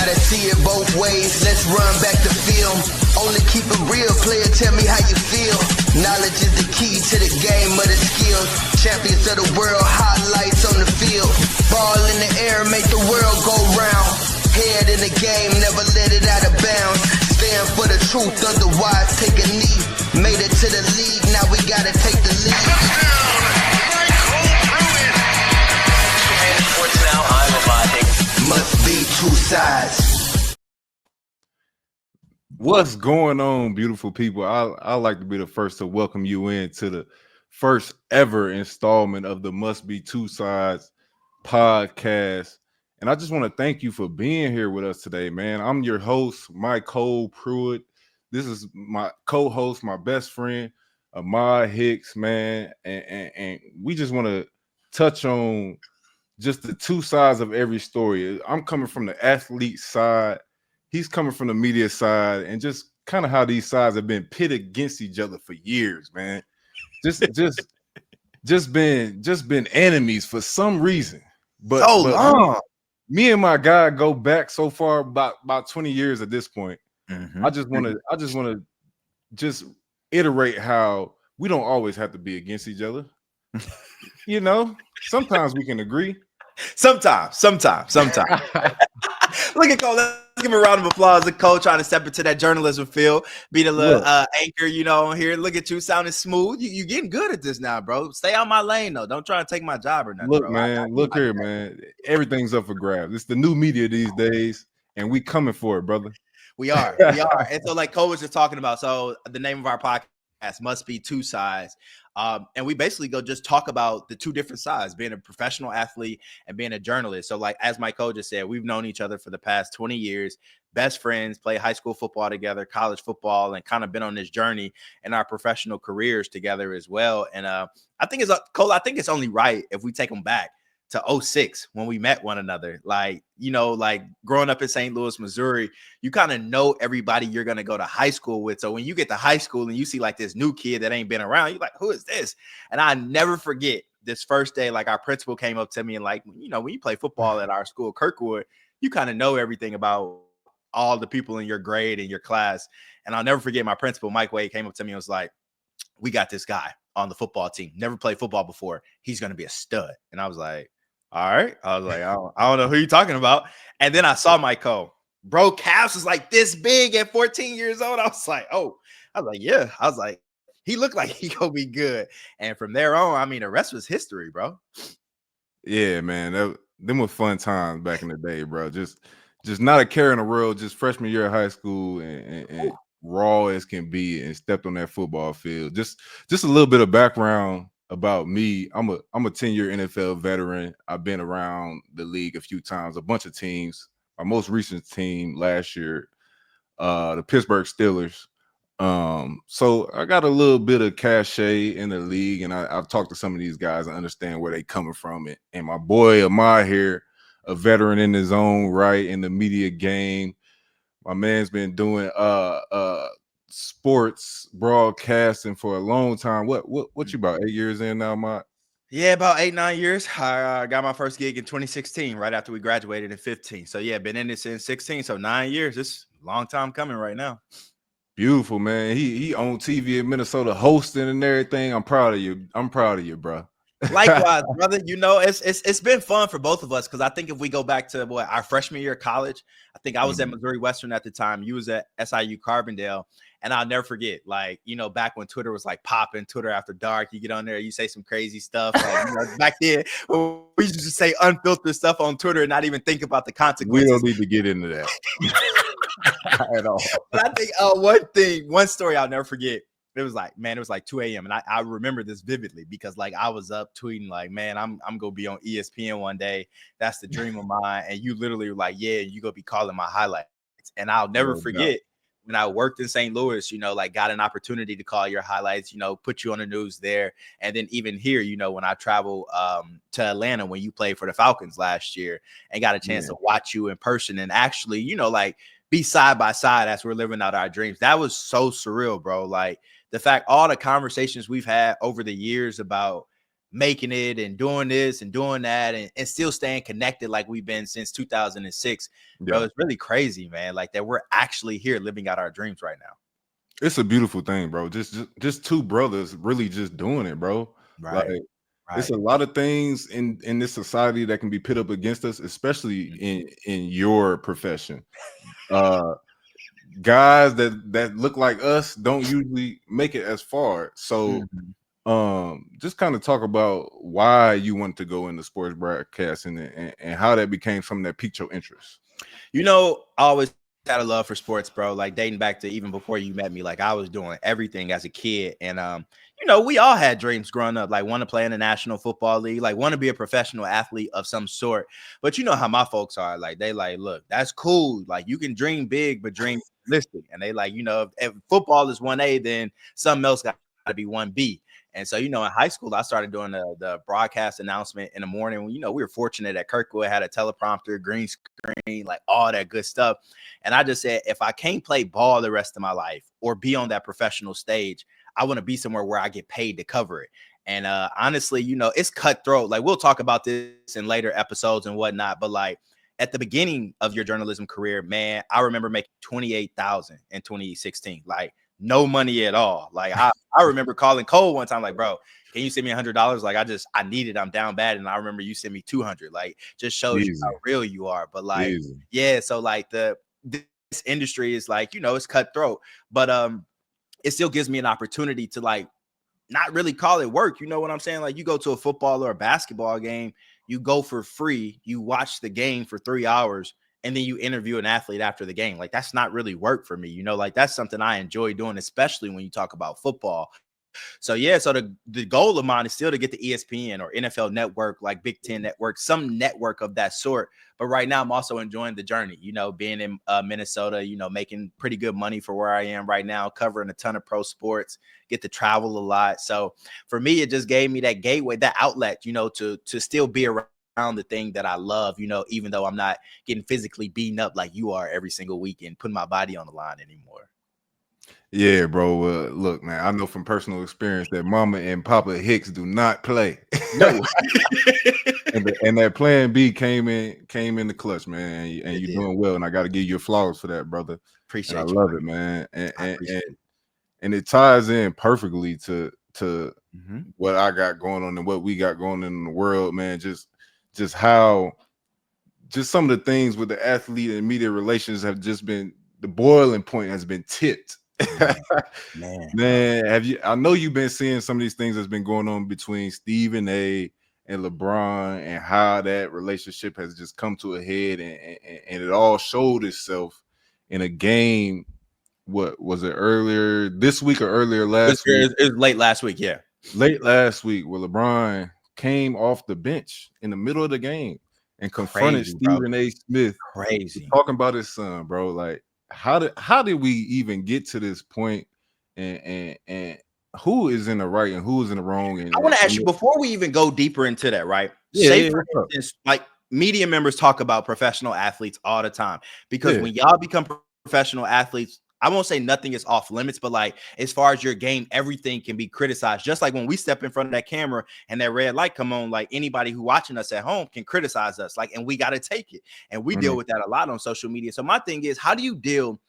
gotta see it both ways. Let's run back the film. Only keep it real, player. Tell me how you feel. Knowledge is the key to the game of the skills. Champions of the world, highlights on the field. Ball in the air, make the world go round. Head in the game, never let it out of bounds. Stand for the truth, otherwise take a knee. Made it to the league, now we gotta take the lead. MyCole Pruitt. Sports Now, I'm Ahmad Hicks. Must be two sides. What's going on, beautiful people? I like to be the first to welcome you into the first ever installment of the Must Be Two Sides podcast. And I just want to thank you for being here with us today, man. I'm your host, MyCole Pruitt. This is my co-host, my best friend, Ahmad Hicks, man. And we just want to touch on just the two sides of every story. I'm coming from the athlete side. He's coming from the media side, and just kind of how these sides have been pitted against each other for years, man. Just been enemies for some reason. But long. Me and my guy go back so far, about 20 years at this point. Mm-hmm. I just want to iterate how we don't always have to be against each other. You know, sometimes we can agree. Sometimes. Look at Cole. Let's give him a round of applause. Look, Cole trying to step into that journalism field, be the little anchor, you know, here. Look at you sounding smooth. You getting good at this now, bro. Stay on my lane, though. Don't try to take my job or nothing. Look, bro. man. Look here, man. Everything's up for grabs. It's the new media these days, and we coming for it, brother. We are. And so, like Cole was just talking about, so the name of our podcast must be Two Sides. And we basically go just talk about the two different sides, being a professional athlete and being a journalist. So like, as my coach just said, we've known each other for the past 20 years, best friends, play high school football together, college football, and kind of been on this journey in our professional careers together as well. And I think it's only right if we take them back to 2006 when we met one another. Like, you know, like growing up in St. Louis, Missouri, you kind of know everybody you're going to go to high school with. So when you get to high school and you see like this new kid that ain't been around, you're like, who is this? And I never forget this first day, like our principal came up to me and like, you know, when you play football at our school, Kirkwood, you kind of know everything about all the people in your grade and your class. And I'll never forget my principal, Mike Wade, came up to me and was like, we got this guy on the football team, never played football before. He's going to be a stud. And I was like, all right. I was like, I don't know who you're talking about. And then I saw MyCole. Bro, calves was like this big at 14 years old. I was like, yeah. I was like, he looked like he gonna be good. And from there on, I mean, the rest was history, bro. Yeah, man. Them were fun times back in the day, bro. Just not a care in the world. Just freshman year of high school and raw as can be, and stepped on that football field. Just a little bit of background about me. I'm a 10-year NFL veteran. I've been around the league a few times, a bunch of teams. My most recent team last year, the Pittsburgh Steelers. So I got a little bit of cachet in the league, and I've talked to some of these guys and understand where they coming from. And my boy Ahmad here, a veteran in his own right in the media game. My man's been doing sports broadcasting for a long time. What you about 8 years in now, Mike? Yeah, about 8-9 years. I got my first gig in 2016, right after we graduated in 15. So yeah, been in this since 16. So 9 years. It's a long time coming right now. Beautiful, man. He on TV in Minnesota hosting and everything. I'm proud of you, bro. Likewise, brother. You know, it's been fun for both of us, because I think if we go back to our freshman year of college, I think I was at Missouri Western at the time. You was at SIU Carbondale. And I'll never forget, like, you know, back when Twitter was like popping, Twitter after dark, you get on there, you say some crazy stuff. Like, you know, back then, we used to say unfiltered stuff on Twitter and not even think about the consequences. We don't need to get into that at all. But I think one story I'll never forget. It was like 2 a.m. And I remember this vividly, because like I was up tweeting like, man, I'm gonna be on ESPN one day. That's the dream of mine. And you literally were like, yeah, you gonna be calling my highlights. And I'll never forget. When I worked in St. Louis, you know, like got an opportunity to call your highlights, you know, put you on the news there. And then even here, you know, when I travel to Atlanta, when you played for the Falcons last year, and got a chance to watch you in person and actually, you know, like be side by side as we're living out our dreams. That was so surreal, bro. Like the fact, all the conversations we've had over the years about making it and doing this and doing that and still staying connected like we've been since 2006. Bro, Yeah. it's really crazy, man. Like that we're actually here living out our dreams right now. It's a beautiful thing, bro. Just two brothers really just doing it, bro. Like Right. it's Right. a lot of things in this society that can be pit up against us, especially in your profession. Uh Guys that look like us don't usually make it as far. So Mhm. just kind of talk about why you want to go into sports broadcasting and how that became something that piqued your interest. You know, I always had a love for sports, bro. Like dating back to even before you met me, like I was doing everything as a kid. And you know, we all had dreams growing up, like want to play in the National Football League, like want to be a professional athlete of some sort. But you know how my folks are, like they like, look, that's cool. Like you can dream big, but dream realistic. And they like, you know, if football is 1A, then something else got to be 1B. And so, you know, in high school, I started doing the broadcast announcement in the morning. You know, we were fortunate that Kirkwood had a teleprompter, green screen, like all that good stuff. And I just said, if I can't play ball the rest of my life or be on that professional stage, I want to be somewhere where I get paid to cover it. And honestly, you know, it's cutthroat. Like we'll talk about this in later episodes and whatnot, but like at the beginning of your journalism career, man, I remember making 28,000 in 2016. Like no money at all. Like I remember calling Cole one time, like, bro, can you send me $100? Like I need it. I'm down bad. And I remember you sent me 200. Like just shows you how Easy. real you are. But like, Easy. yeah. So like this industry is like, you know, it's cutthroat, but it still gives me an opportunity to like not really call it work. You know what I'm saying? Like you go to a football or a basketball game, you go for free, you watch the game for 3 hours, and then you interview an athlete after the game. Like that's not really work for me. You know, like that's something I enjoy doing, especially when you talk about football. So yeah, so the goal of mine is still to get the ESPN or NFL Network, like Big Ten Network, some network of that sort. But right now, I'm also enjoying the journey. You know, being in Minnesota, you know, making pretty good money for where I am right now, covering a ton of pro sports, get to travel a lot. So for me, it just gave me that gateway, that outlet, you know, to still be around the thing that I love, you know, even though I'm not getting physically beaten up like you are every single week and putting my body on the line anymore. Yeah, bro. Look, man, I know from personal experience that Mama and Papa Hicks do not play. No. and that Plan B came in the clutch, man. And It you're did. doing well, and I got to give you flowers for that, brother. And I Appreciate you. love it, man. I appreciate it. And it ties in perfectly to Mhm. what I got going on and what we got going on in the world, man. Just how some of the things with the athlete and media relations have just been, the boiling point has been tipped. Man. Man, have you? I know you've been seeing some of these things that's been going on between Stephen A. and LeBron, and how that relationship has just come to a head, and it all showed itself in a game. What was it, earlier this week or earlier last week? It was late last week, yeah. Late last week, where LeBron came off the bench in the middle of the game and confronted Crazy, bro. Stephen A. Smith, Crazy. talking about his son, bro. Like, how did we even get to this point? And who is in the right and who is in the wrong? I want to ask you before we even go deeper into that, right? Yeah, Say yeah, for what's up? instance, like media members talk about professional athletes all the time because Yeah. when y'all become professional athletes, I won't say nothing is off limits, but like as far as your game, everything can be criticized. Just like when we step in front of that camera and that red light come on, like anybody who watching us at home can criticize us, like, and we got to take it. And we deal with that a lot on social media. So my thing is, how do you deal?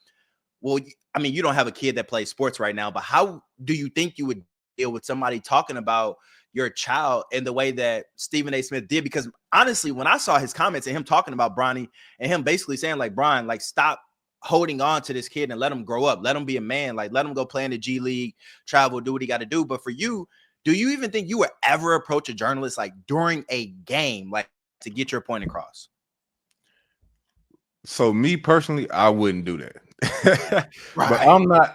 Well, I mean, you don't have a kid that plays sports right now, but how do you think you would deal with somebody talking about your child in the way that Stephen A. Smith did? Because honestly, when I saw his comments and him talking about Bronny and him basically saying like, Brian, like stop holding on to this kid and let him grow up, let him be a man, like let him go play in the G League, travel, do what he got to do. But for you, do you even think you would ever approach a journalist like during a game, like to get your point across? So me personally, I wouldn't do that. But Right.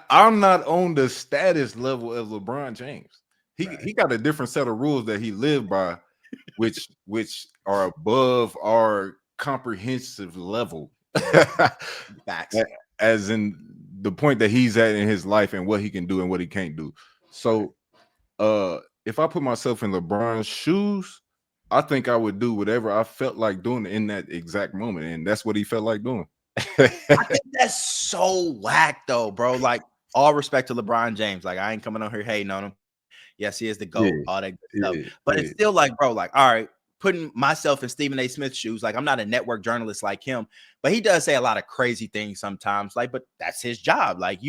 I'm not on the status level of LeBron James. He got a different set of rules that he lived by, which are above our comprehensive level. Facts. As in the point that he's at in his life and what he can do and what he can't do. So if I put myself in LeBron's shoes, I think I would do whatever I felt like doing in that exact moment, and that's what he felt like doing. I think that's so whack though, bro. Like all respect to LeBron James. Like I ain't coming on here hating on him. Yes, he is the GOAT, all that good stuff. yeah, But yeah. it's still like, bro, like, all right, putting myself in Stephen A. Smith's shoes, like I'm not a network journalist like him, but he does say a lot of crazy things sometimes, like, but that's his job. Like,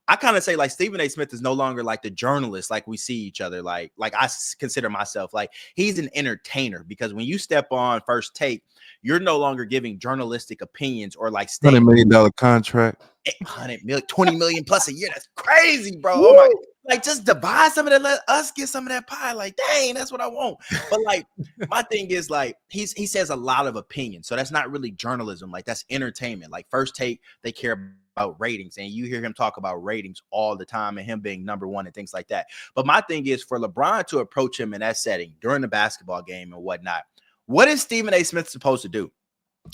I kind of say like Stephen A. Smith is no longer like the journalist, like we see each other. Like I consider myself like he's an entertainer, because when you step on First Take, you're no longer giving journalistic opinions or like $100 statements. million contract. 100 million, 20 million plus a year. That's crazy, bro. Woo! Oh my, like just divide some of that, let us get some of that pie. Like, dang, that's what I want. But like, my thing is like, he says a lot of opinions. So that's not really journalism. Like that's entertainment. Like First Take, they care about ratings, and you hear him talk about ratings all the time and him being number one and things like that. But my thing is for LeBron to approach him in that setting during the basketball game and whatnot, what is Stephen A. Smith supposed to do?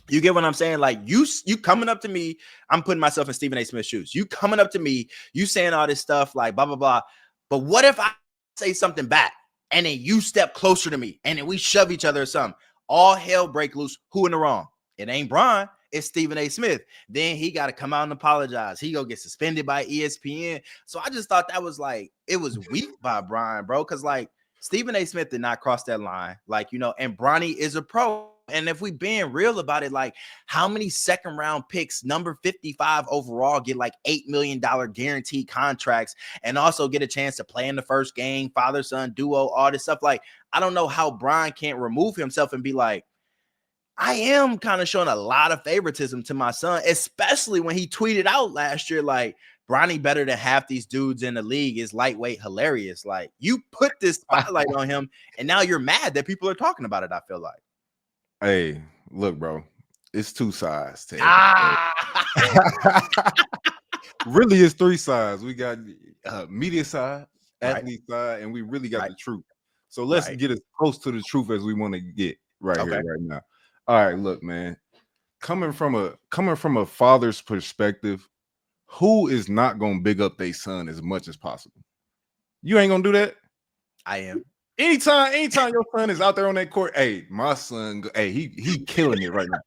You get what I'm saying? Like you coming up to me, I'm putting myself in Stephen A. Smith's shoes. You coming up to me, you saying all this stuff like blah, blah, blah. But what if I say something back and then you step closer to me and then we shove each other or something? All hell break loose. Who in the wrong? It ain't Bron. It's Stephen A. Smith. Then he got to come out and apologize. He go get suspended by ESPN. So I just thought that was like, it was weak by Brian, bro. Cause like Stephen A. Smith did not cross that line. Like, and Bronny is a pro. And if we being real about it, like how many second round picks, number 55 overall, get like $8 million guaranteed contracts and also get a chance to play in the first game, father-son duo, all this stuff. Like, I don't know how Brian can't remove himself and be like, I am kind of showing a lot of favoritism to my son, especially when he tweeted out last year, like, Bronny better than half these dudes in the league, is lightweight hilarious. Like, you put this spotlight on him, and now you're mad that people are talking about it, I feel like. Hey, look, bro, it's two sides to really, it's three sides. We got media side, athlete side, and we really got the truth. So let's get as close to the truth as we want to get here right now. All right, look, man. Coming from a father's perspective, who is not gonna big up their son as much as possible? You ain't gonna do that. I am. Anytime your son is out there on that court, hey, my son, hey, he killing it right now.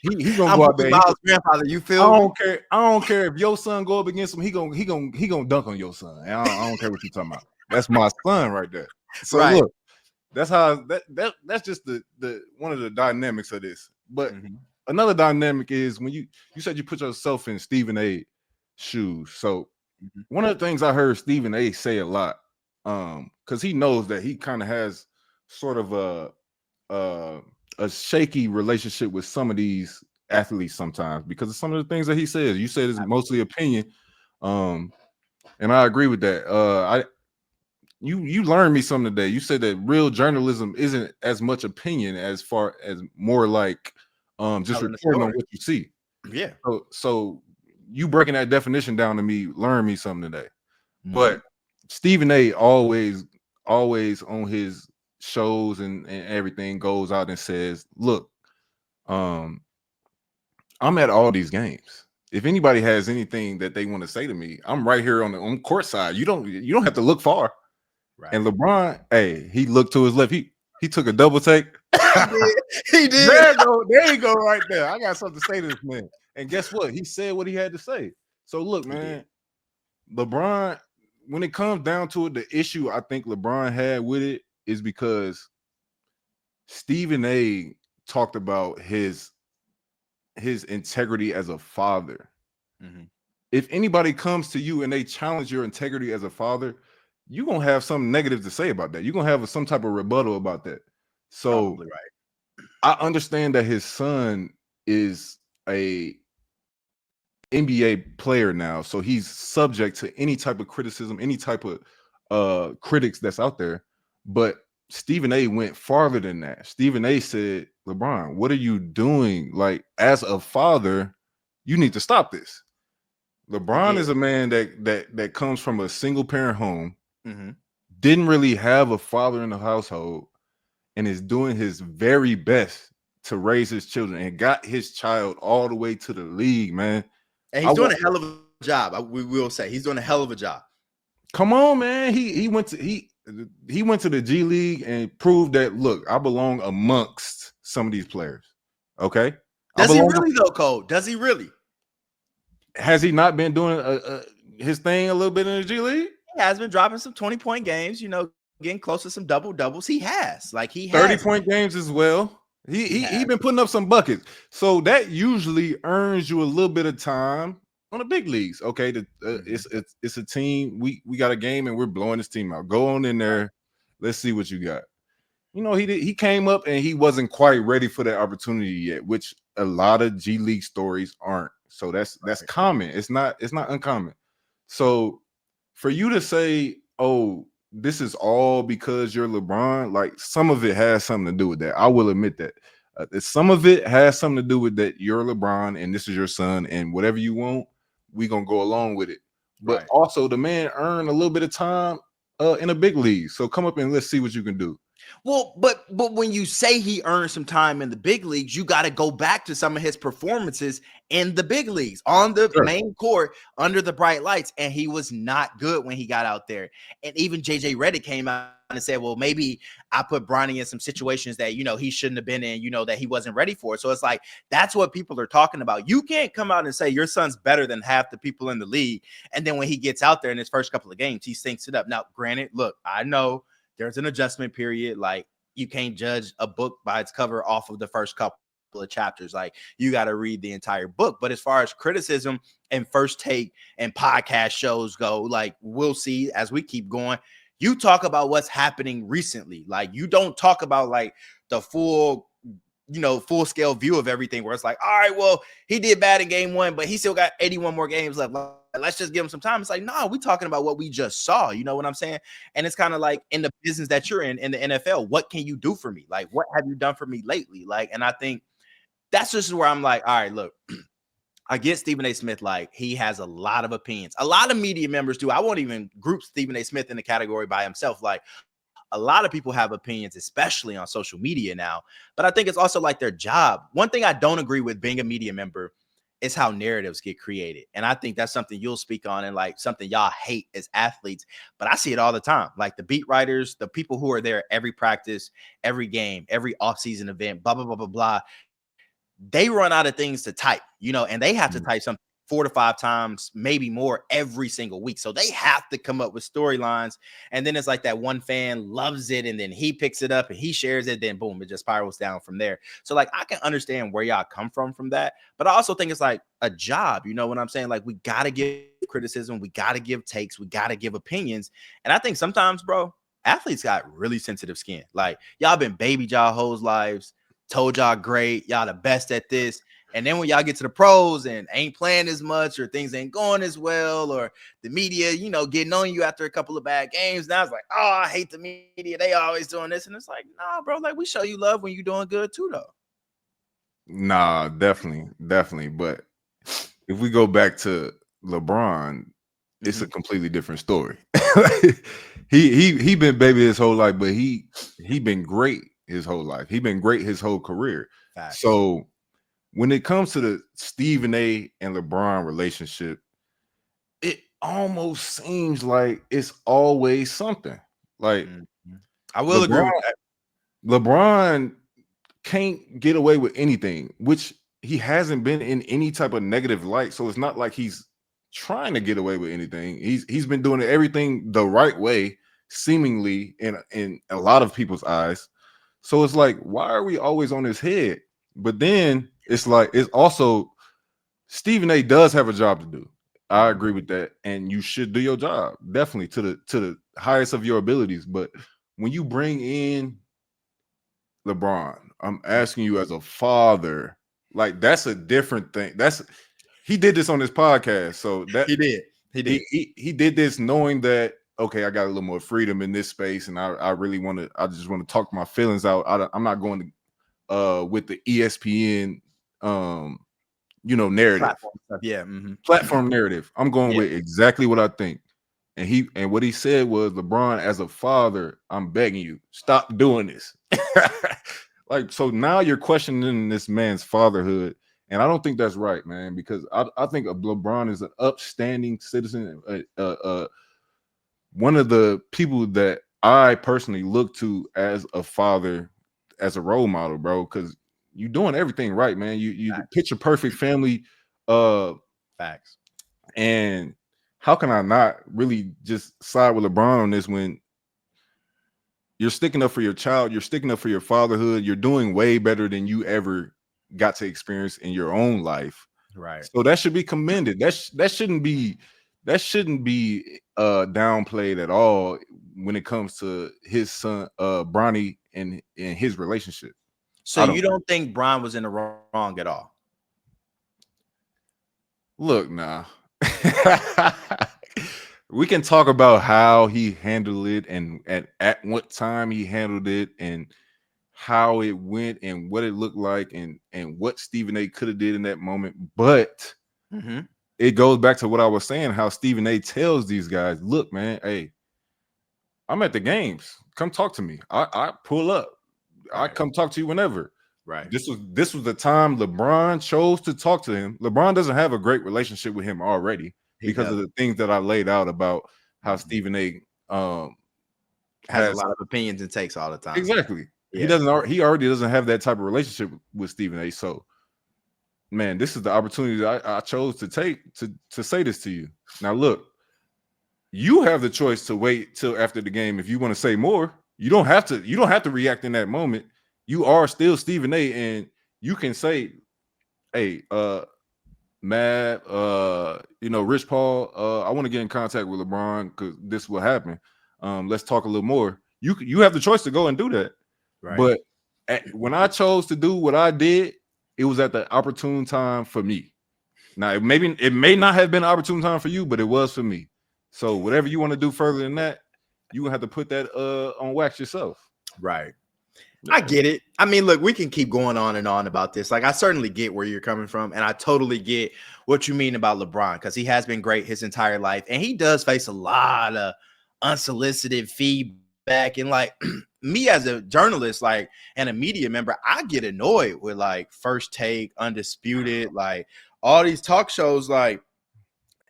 He gonna go out there. Miles' grandfather, you feel? I don't care if your son go up against him. He gonna dunk on your son. I don't care what you talking about. That's my son right there. So look, that's how that's just the one of the dynamics of this. But another dynamic is when you said you put yourself in Stephen A. shoes. So one of the things I heard Stephen A. say a lot, because he knows that he kind of has sort of a shaky relationship with some of these athletes sometimes because of some of the things that he says. You said it's mostly opinion, and I agree with that. You learned me something today. You said that real journalism isn't as much opinion as far as more like just reporting on what you see. Yeah. So you breaking that definition down to me, learn me something today. But Stephen A. always on his shows and everything goes out and says, look, I'm at all these games. If anybody has anything that they want to say to me, I'm right here on court side. You don't have to look far. Right. And LeBron, hey, he looked to his left. He took a double take. He did. There you go right there. I got something to say to this man. And guess what? He said what he had to say. So look, man, LeBron, when it comes down to it, the issue I think LeBron had with it is because Stephen A. talked about his integrity as a father. If anybody comes to you and they challenge your integrity as a father, you're gonna have something negative to say about that. You're gonna have some type of rebuttal about that. So I understand that his son is a NBA player now, so he's subject to any type of criticism, any type of critics that's out there. But Stephen A. went farther than that. Stephen A. said, LeBron, what are you doing? Like, as a father, you need to stop this. LeBron is a man that comes from a single parent home, didn't really have a father in the household, and is doing his very best to raise his children and got his child all the way to the league, man. And he's doing a hell of a job. We will say he's doing a hell of a job. Come on, man. He went to the G League and proved that, look, I belong amongst some of these players. Okay. Does he really though, Cole? Does he really? Has he not been doing his thing a little bit in the G League? He has been dropping some 20-point games, getting close to some double doubles. He has 30-point games as well. He been putting up some buckets, so that usually earns you a little bit of time on the big leagues. Okay, it's a team. We got a game and we're blowing this team out. Go on in there. Let's see what you got. He came up and he wasn't quite ready for that opportunity yet, which a lot of G League stories aren't. So that's common. It's not uncommon. So for you to say, oh, this is all because you're LeBron, like some of it has something to do with that. I will admit that. Some of it has something to do with that you're LeBron and this is your son, and whatever you want, we're gonna go along with it. But also the man earned a little bit of time in a big league. So come up and let's see what you can do. Well, but when you say he earned some time in the big leagues, you got to go back to some of his performances in the big leagues on the main court under the bright lights, and he was not good when he got out there. And even JJ Redick came out and said, well, maybe I put Bronny in some situations that, he shouldn't have been in, that he wasn't ready for. So it's like, that's what people are talking about. You can't come out and say your son's better than half the people in the league, and then when he gets out there in his first couple of games, he stinks it up. Now, granted, look, I know there's an adjustment period. Like, you can't judge a book by its cover off of the first couple of chapters. Like, you got to read the entire book. But as far as criticism and First Take and podcast shows go, like, we'll see as we keep going. You talk about what's happening recently. Like, you don't talk about like the full scale view of everything, where it's like, all right, well, he did bad in game 1, but he still got 81 more games left. Let's just give him some time. It's like, no, we're talking about what we just saw. You know what I'm saying? And it's kind of like in the business that you're in the NFL, what can you do for me? Like, what have you done for me lately? Like, and I think that's just where I'm like, all right, look, I get Stephen A. Smith. Like, he has a lot of opinions. A lot of media members do. I won't even group Stephen A. Smith in the category by himself. Like, a lot of people have opinions, especially on social media now. But I think it's also like their job. One thing I don't agree with being a media member is how narratives get created. And I think that's something you'll speak on, and like something y'all hate as athletes. But I see it all the time. Like, the beat writers, the people who are there every practice, every game, every offseason event, blah, blah, blah, blah, blah. They run out of things to type, and they have to type something 4 to 5 times, maybe more, every single week. So they have to come up with storylines. And then it's like that one fan loves it, and then he picks it up and he shares it. Then boom, it just spirals down from there. So like, I can understand where y'all come from that. But I also think it's like a job. You know what I'm saying? Like, we got to give criticism. We got to give takes. We got to give opinions. And I think sometimes, bro, athletes got really sensitive skin. Like, y'all been baby y'all whole lives, told y'all great, y'all the best at this. And then when y'all get to the pros and ain't playing as much, or things ain't going as well, or the media, getting on you after a couple of bad games, now it's like, oh, I hate the media. They always doing this. And it's like, nah, bro, like, we show you love when you're doing good too, though. Nah, definitely. But if we go back to LeBron, it's a completely different story. he been baby his whole life, but he been great his whole life. He been great his whole career. Facts. So when it comes to the Stephen A. and LeBron relationship, it almost seems like it's always something. Like, I will agree with that. LeBron can't get away with anything, which he hasn't been in any type of negative light. So it's not like he's trying to get away with anything. He's been doing everything the right way, seemingly in a lot of people's eyes. So it's like, why are we always on his head? But then it's like, it's also, Stephen A. does have a job to do. I agree with that, and you should do your job, definitely, to the highest of your abilities. But when you bring in LeBron, I'm asking you as a father, like, that's a different thing. He did this on his podcast, so that he did. He did this knowing that, okay, I got a little more freedom in this space, and I really want to. I just want to talk my feelings out. I'm not going to with the ESPN narrative. Platform stuff. Yeah. Platform narrative. I'm going with exactly what I think. And what he said was, LeBron, as a father, I'm begging you, stop doing this. Like, so now you're questioning this man's fatherhood. And I don't think that's right, man, because I think LeBron is an upstanding citizen, one of the people that I personally look to as a father, as a role model, bro, because you're doing everything right, man. You picture perfect family. Facts. And how can I not really just side with LeBron on this when you're sticking up for your child, you're sticking up for your fatherhood, you're doing way better than you ever got to experience in your own life. Right. So that should be commended. That shouldn't be downplayed at all when it comes to his son Bronny and his relationship. So I you don't don't think Bron was in the wrong at all? look now. We can talk about how he handled it and at what time he handled it and how it went and what it looked like and what Stephen A could have did in that moment. But Mm-hmm. it goes back to what I was saying, how Stephen A tells these guys, look, man, hey, I'm at the games. Come talk to me. I pull up. I Right. come talk to you whenever. Right. This was the time LeBron chose to talk to him. LeBron doesn't have a great relationship with him already He because of does. the things that I laid out about how Mhm. Stephen A Has a has lot of opinions and takes all the time. exactly. Yeah. He already doesn't have that type of relationship with Stephen A. So man, this is the opportunity that I chose to take to say this to you. Now look, you have the choice to wait till after the game if you want to say more. You don't have to react in that moment. You are still Stephen A, and you can say, hey, Matt, Rich Paul, I want to get in contact with LeBron because this will happen. Let's talk a little more. You have the choice to go and do that. Right. But when I chose to do what I did, it was at the opportune time for me. Now, it may not have been an opportune time for you, but it was for me. So whatever you want to do further than that, you gonna have to put that on wax yourself. Right. I get it. I mean, look, we can keep going on and on about this. Like, I certainly get where you're coming from, and I totally get what you mean about LeBron because he has been great his entire life, and he does face a lot of unsolicited feedback. And like me as a journalist, like, and a media member, I get annoyed with like First Take, Undisputed, like all these talk shows, like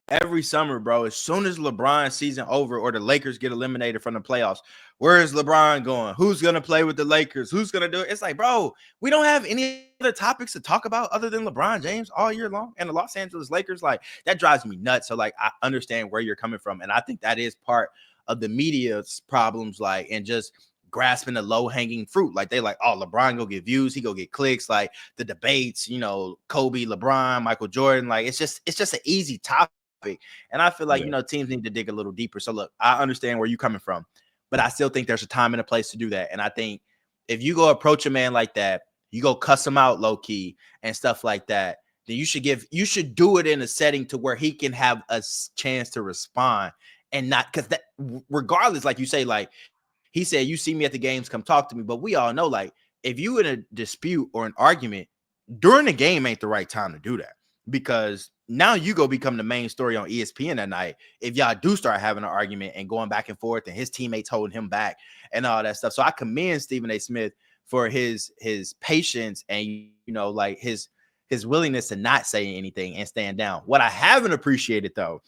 every summer, bro, as soon as LeBron season over or the Lakers get eliminated from the playoffs, where is LeBron going? Who's going to play with the Lakers? Who's going to do it? It's like, bro, we don't have any other topics to talk about other than LeBron James all year long. And the Los Angeles Lakers, like, that drives me nuts. So, like, I understand where you're coming from. And I think that is part of the media's problems, like, and just grasping the low-hanging fruit. Like, they like, oh, LeBron go get views, he go get clicks, like the debates, Kobe, LeBron, Michael Jordan, like it's just an easy topic. And I feel like, teams need to dig a little deeper. So look, I understand where you're coming from, but I still think there's a time and a place to do that. And I think if you go approach a man like that, you go cuss him out low key and stuff like that, then you should do it in a setting to where he can have a chance to respond and not because that regardless, like you say, like he said, you see me at the games, come talk to me. But we all know, like, if you in a dispute or an argument during the game ain't the right time to do that because now you go become the main story on ESPN that night if y'all do start having an argument and going back and forth and his teammates holding him back and all that stuff. So I commend Stephen A. Smith for his patience and like his willingness to not say anything and stand down. What I haven't appreciated though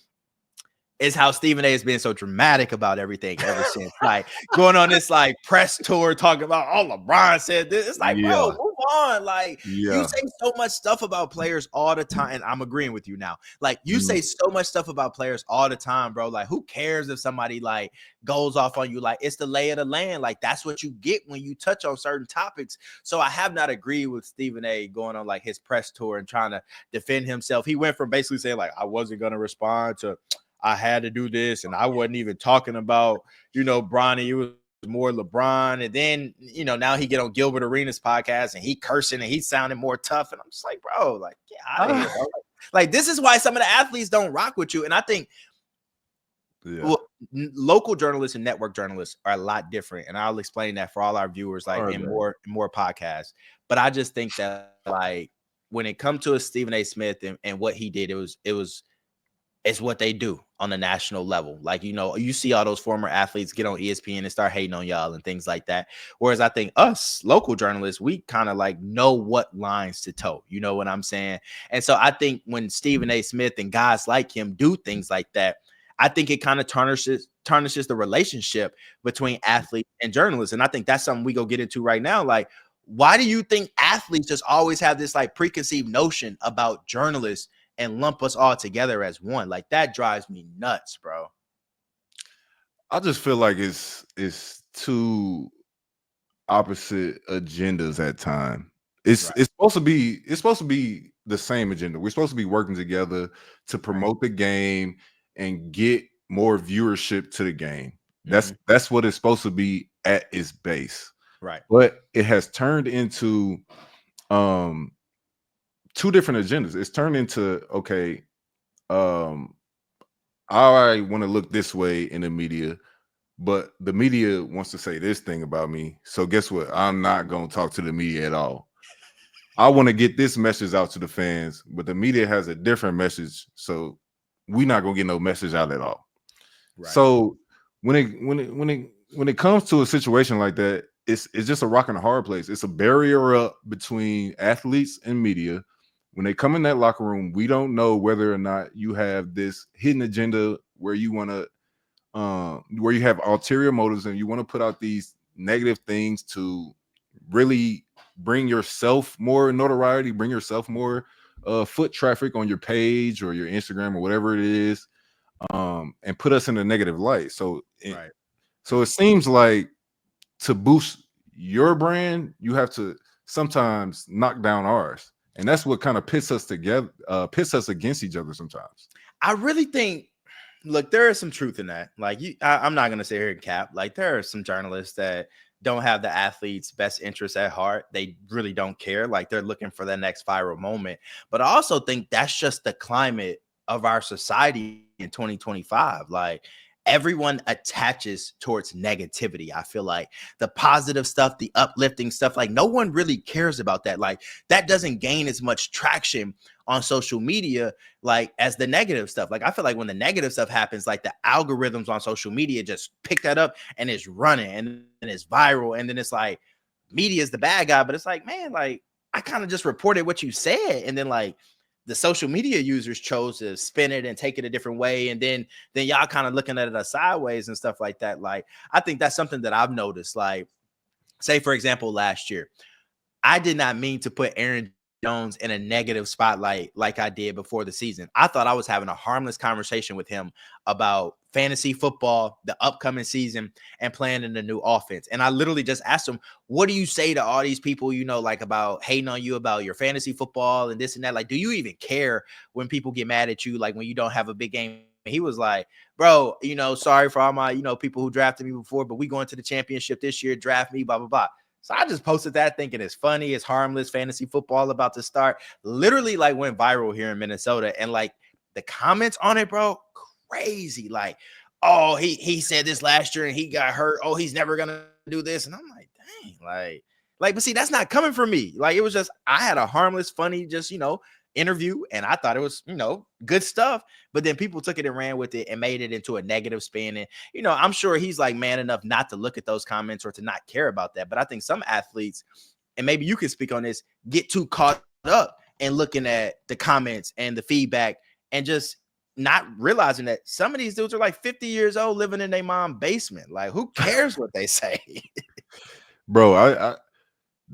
is how Stephen A. has been so dramatic about everything ever since. Like going on this like press tour talking about LeBron said this. It's like, bro, move on. Like you say so much stuff about players all the time. And I'm agreeing with you now. Like you say so much stuff about players all the time, bro. Like who cares if somebody like goes off on you? Like it's the lay of the land. Like that's what you get when you touch on certain topics. So I have not agreed with Stephen A. going on like his press tour and trying to defend himself. He went from basically saying like, I wasn't going to respond to I had to do this, and I wasn't even talking about, Bronny. It was more LeBron. And then, now he get on Gilbert Arenas podcast and he cursing and he sounding more tough. And I'm just like, bro, like, get out of here, bro. Like, this is why some of the athletes don't rock with you. And I think local journalists and network journalists are a lot different. And I'll explain that for all our viewers, like in more podcasts. But I just think that, like, when it comes to a Stephen A. Smith and what he did, it's what they do on the national level. Like, you see all those former athletes get on ESPN and start hating on y'all and things like that. Whereas I think us local journalists, we kind of like know what lines to toe. You know what I'm saying? And so I think when Stephen A. Smith and guys like him do things like that, I think it kind of tarnishes the relationship between athletes and journalists. And I think that's something we go get into right now. Like, why do you think athletes just always have this like preconceived notion about journalists and lump us all together as one? Like that drives me nuts, bro. I just feel like it's two opposite agendas at time. It's Right. it's supposed to be the same agenda. We're supposed to be working together to promote the game and get more viewership to the game. Mhm. That's what it's supposed to be at its base. Right. But it has turned into um two different agendas. It's turned into, okay, um I want to look this way in the media, but the media wants to say this thing about me. So guess what? I'm not going to talk to the media at all. I want to get this message out to the fans, but the media has a different message. So we're not going to get no message out at all. Right. So when it comes to a situation like that, it's just a rock and a hard place. It's a barrier up between athletes and media. When they come in that locker room, we don't know whether or not you have this hidden agenda where you want to where you have ulterior motives and you want to put out these negative things to really bring yourself more notoriety, bring yourself more foot traffic on your page or your Instagram or whatever it is, and put us in a negative light. Right. So it seems like to boost your brand, you have to sometimes knock down ours. And that's what kind of pits us together, pits us against each other sometimes. I really think, look, there is some truth in that. Like I'm not gonna sit here and cap. Like there are some journalists that don't have the athlete's best interests at heart. They really don't care. Like they're looking for the next viral moment. But I also think that's just the climate of our society in 2025. Like everyone attaches towards negativity. I feel like the positive stuff, the uplifting stuff, like no one really cares about that. Like that doesn't gain as much traction on social media like as the negative stuff. Like I feel like when the negative stuff happens, like the algorithms on social media just pick that up and it's running and it's viral. And then it's like media is the bad guy, but it's like, man, like I kind of just reported what you said. And then like the social media users chose to spin it and take it a different way. And then y'all kind of looking at it sideways and stuff like that. Like I think that's something that I've noticed. Like, say, for example, last year, I did not mean to put Aaron Jones in a negative spotlight like I did before the season. I thought I was having a harmless conversation with him about fantasy football, the upcoming season, and planning the new offense. And I literally just asked him, what do you say to all these people, you know, like about hating on you about your fantasy football and this and that? Like, do you even care when people get mad at you, like when you don't have a big game? He was like, bro, you know, sorry for all my, you know, people who drafted me before, but we going to the championship this year, draft me, blah, blah, blah. So I just posted that thinking it's funny, it's harmless, fantasy football about to start. Literally like went viral here in Minnesota. And like the comments on it, bro, crazy. Like, oh, he said this last year and he got hurt. Oh, he's never gonna do this. And I'm like, dang, but see, that's not coming from me. Like it was just I had a harmless, funny, just interview, and I thought it was good stuff. But then people took it and ran with it and made it into a negative spin. And I'm sure he's like man enough not to look at those comments or to not care about that. But I think some athletes, and maybe you can speak on this, get too caught up in looking at the comments and the feedback and just not realizing that some of these dudes are like 50 years old living in their mom's basement. Like, who cares what they say? Bro, I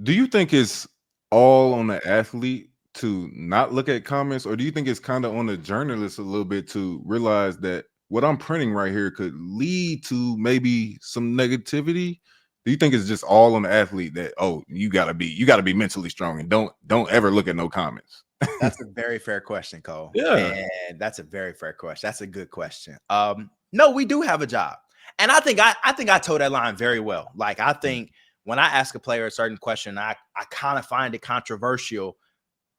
do you think it's all on the athlete to not look at comments, or do you think it's kind of on the journalist a little bit to realize that what I'm printing right here could lead to maybe some negativity? Do you think it's just all on the athlete that, oh, you gotta be mentally strong and don't ever look at no comments? That's a very fair question, Cole. Yeah. And that's a very fair question. That's a good question. No, we do have a job. And I think I told that line very well. Like I think when I ask a player a certain question, I kind of find it controversial.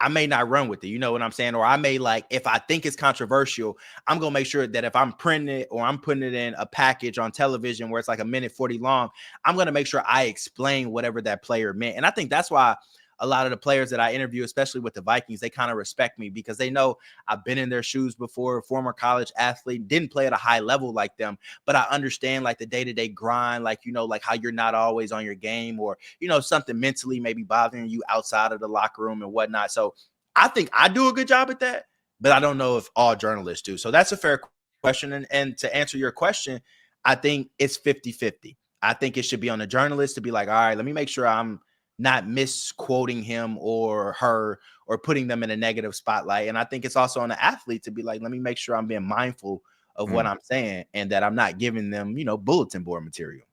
I may not run with it. You know what I'm saying? Or I may if I think it's controversial, I'm going to make sure that if I'm printing it or I'm putting it in a package on television where it's like 1:40 long, I'm going to make sure I explain whatever that player meant. And I think that's why a lot of the players that I interview, especially with the Vikings, they kind of respect me because they know I've been in their shoes before, former college athlete, didn't play at a high level like them, but I understand like the day-to-day grind, like how you're not always on your game or, something mentally maybe bothering you outside of the locker room and whatnot. So I think I do a good job at that, but I don't know if all journalists do. So that's a fair question. And to answer your question, I think it's 50-50. I think it should be on the journalist to be like, all right, let me make sure I'm not misquoting him or her or putting them in a negative spotlight. And I think it's also on the athlete to be like, let me make sure I'm being mindful of what I'm saying and that I'm not giving them, bulletin board material.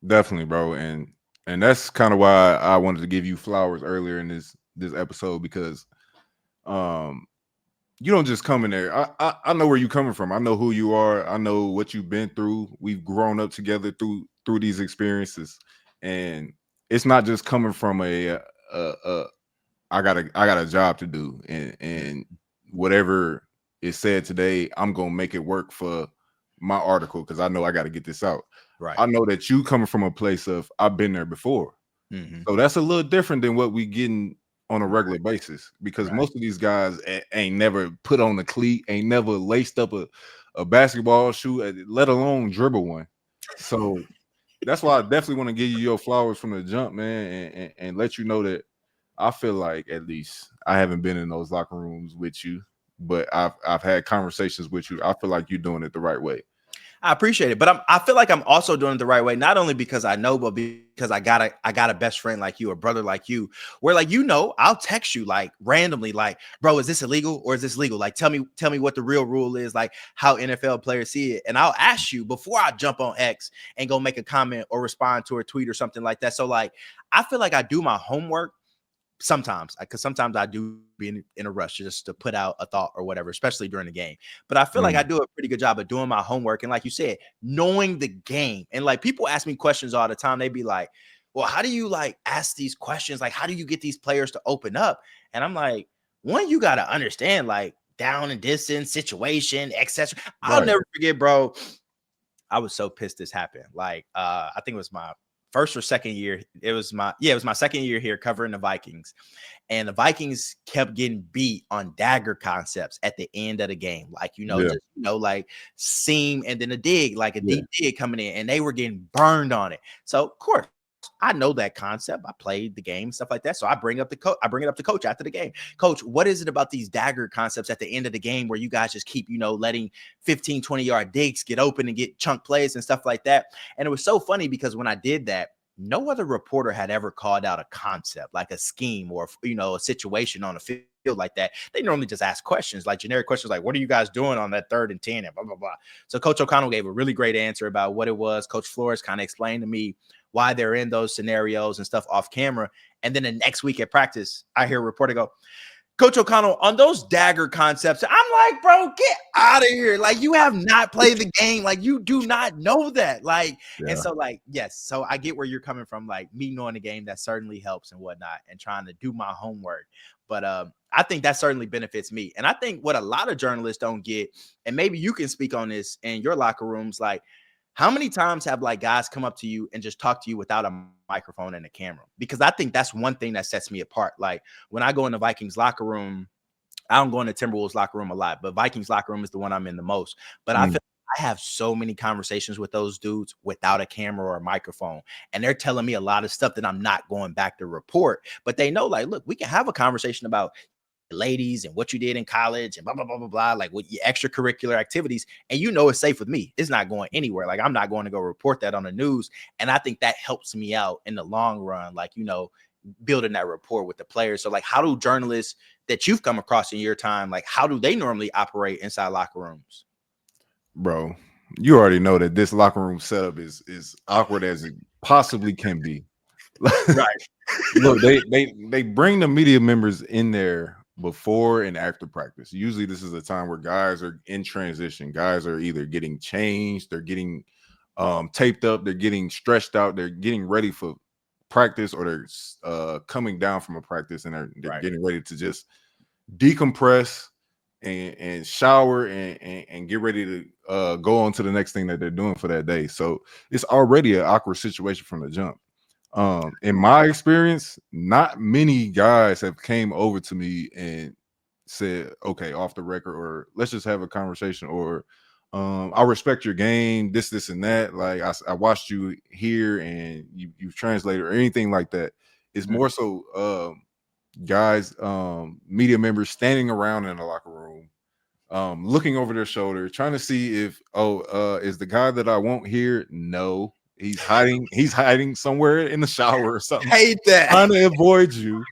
Definitely, bro. And that's kind of why I wanted to give you flowers earlier in this episode, because um you don't just come in there. I know where you're coming from. I know who you are. I know what you've been through. We've grown up together through these experiences, and it's not just coming from a I got a job to do, and whatever is said today, I'm gonna make it work for my article because I know I got to get this out. Right. I know that you coming from a place of I've been there before, so that's a little different than what we getting on a regular basis, because Right. most of these guys ain't never put on a cleat, ain't never laced up a basketball shoe, let alone dribble one. So that's why I definitely want to give you your flowers from the jump, man, and let you know that I feel like, at least, I haven't been in those locker rooms with you, but I've had conversations with you. I feel like you're doing it the right way. I appreciate it, but I feel like I'm also doing it the right way, not only because I know, but because I got a best friend like you, a brother like you, where like, I'll text you like randomly, like, bro, is this illegal or is this legal? Like, tell me what the real rule is, like how NFL players see it, and I'll ask you before I jump on X and go make a comment or respond to a tweet or something like that. So like, I feel like I do my homework sometimes, because sometimes I do be in a rush just to put out a thought or whatever, especially during the game. But I feel like I do a pretty good job of doing my homework. And like you said, knowing the game. And like, people ask me questions all the time. They be like, well, how do you like ask these questions? Like, how do you get these players to open up? And I'm like, one, you got to understand like down and distance, situation, etc. I'll Right. never forget, bro. I was so pissed this happened. Like, I think it was my first or second year. It was my second year here covering the Vikings. And the Vikings kept getting beat on dagger concepts at the end of the game. Like, Yeah. just, like seam and then a dig, like a Yeah. deep dig coming in, and they were getting burned on it. So, of course, I know that concept. I played the game, stuff like that. So I bring it up to coach after the game. Coach, what is it about these dagger concepts at the end of the game where you guys just keep, letting 15, 20-yard digs get open and get chunk plays and stuff like that? And it was so funny because when I did that, no other reporter had ever called out a concept, like a scheme or, a situation on a field like that. They normally just ask questions, like generic questions, like, what are you guys doing on that 3rd and 10 and blah, blah, blah. So Coach O'Connell gave a really great answer about what it was. Coach Flores kind of explained to me why they're in those scenarios and stuff off camera. And then the next week at practice, I hear a reporter go, Coach O'Connell, on those dagger concepts, I'm like, bro, get out of here. Like, you have not played the game. Like, you do not know that. Like, Yeah. and so, like, yes. So I get where you're coming from. Like, me knowing the game, that certainly helps and whatnot, and trying to do my homework. But I think that certainly benefits me. And I think what a lot of journalists don't get, and maybe you can speak on this in your locker rooms, like, how many times have like guys come up to you and just talk to you without a microphone and a camera? Because I think that's one thing that sets me apart. Like, when I go in the Vikings locker room, I don't go in the Timberwolves locker room a lot, but Vikings locker room is the one I'm in the most. But I feel I have so many conversations with those dudes without a camera or a microphone, and they're telling me a lot of stuff that I'm not going back to report. But they know, like, look, we can have a conversation about ladies and what you did in college and blah, blah, blah, blah, blah, like with your extracurricular activities. And it's safe with me. It's not going anywhere. Like, I'm not going to go report that on the news. And I think that helps me out in the long run, like, building that rapport with the players. So like, how do journalists that you've come across in your time, like, how do they normally operate inside locker rooms? Bro, you already know that this locker room setup is awkward as it possibly can be. Right. Look, they bring the media members in there before and after practice. Usually this is a time where guys are in transition. Guys are either getting changed, they're getting taped up, they're getting stretched out, they're getting ready for practice, or they're coming down from a practice, and they're Right. getting ready to just decompress and shower and get ready to go on to the next thing that they're doing for that day. So it's already an awkward situation from the jump. In my experience, not many guys have came over to me and said, okay, off the record, or let's just have a conversation, or I respect your game, this and that. Like, I watched you here and you've translated, or anything like that. It's more so guys, media members standing around in the locker room, looking over their shoulder, trying to see if, is the guy that I want here? No. He's hiding somewhere in the shower or something. Hate that. Trying to avoid you.